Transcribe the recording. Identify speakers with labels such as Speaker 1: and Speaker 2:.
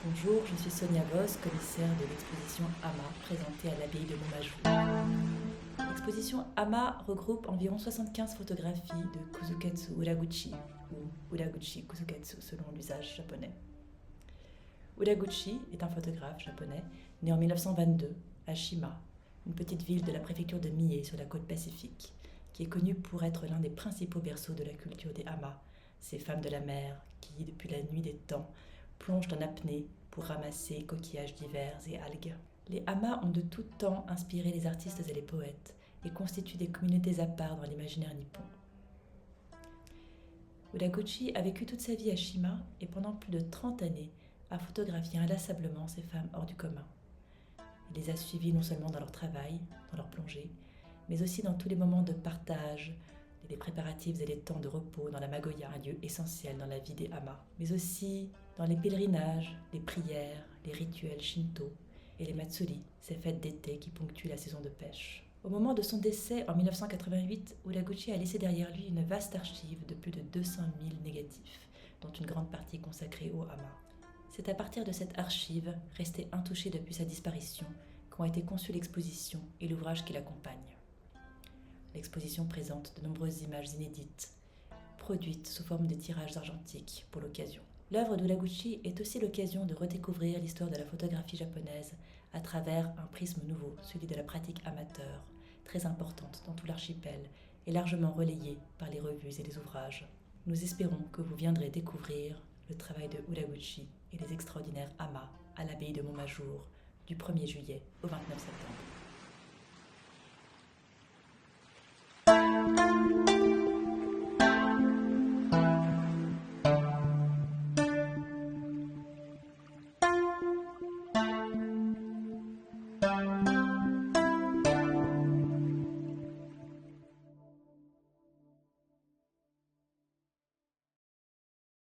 Speaker 1: Bonjour, je suis Sonia Voss, commissaire de l'exposition AMA, présentée à l'abbaye de Montmajour. L'exposition AMA regroupe environ 75 photographies de Kusuketsu Uraguchi, ou Uraguchi Kusuketsu selon l'usage japonais. Uraguchi est un photographe japonais né en 1922 à Shima, une petite ville de la préfecture de Mie sur la côte pacifique, qui est connue pour être l'un des principaux berceaux de la culture des Ama, ces femmes de la mer qui, depuis la nuit des temps, plongent en apnée pour ramasser coquillages divers et algues. Les Ama ont de tout temps inspiré les artistes et les poètes et constituent des communautés à part dans l'imaginaire nippon. Uraguchi a vécu toute sa vie à Shima et pendant plus de 30 années a photographié inlassablement ces femmes hors du commun. Il les a suivies non seulement dans leur travail, dans leur plongée, mais aussi dans tous les moments de partage, les préparatifs et les temps de repos dans la Magoya, un lieu essentiel dans la vie des Ama, mais aussi dans les pèlerinages, les prières, les rituels shinto et les matsuri, ces fêtes d'été qui ponctuent la saison de pêche. Au moment de son décès en 1988, Uraguchi a laissé derrière lui une vaste archive de plus de 200 000 négatifs, dont une grande partie consacrée aux Ama. C'est à partir de cette archive, restée intouchée depuis sa disparition, qu'ont été conçues l'exposition et l'ouvrage qui l'accompagne. L'exposition présente de nombreuses images inédites, produites sous forme de tirages argentiques pour l'occasion. L'œuvre d'Uraguchi est aussi l'occasion de redécouvrir l'histoire de la photographie japonaise à travers un prisme nouveau, celui de la pratique amateur, très importante dans tout l'archipel et largement relayée par les revues et les ouvrages. Nous espérons que vous viendrez découvrir le travail de Uraguchi et les extraordinaires Ama à l'abbaye de Montmajour du 1er juillet au 29 septembre.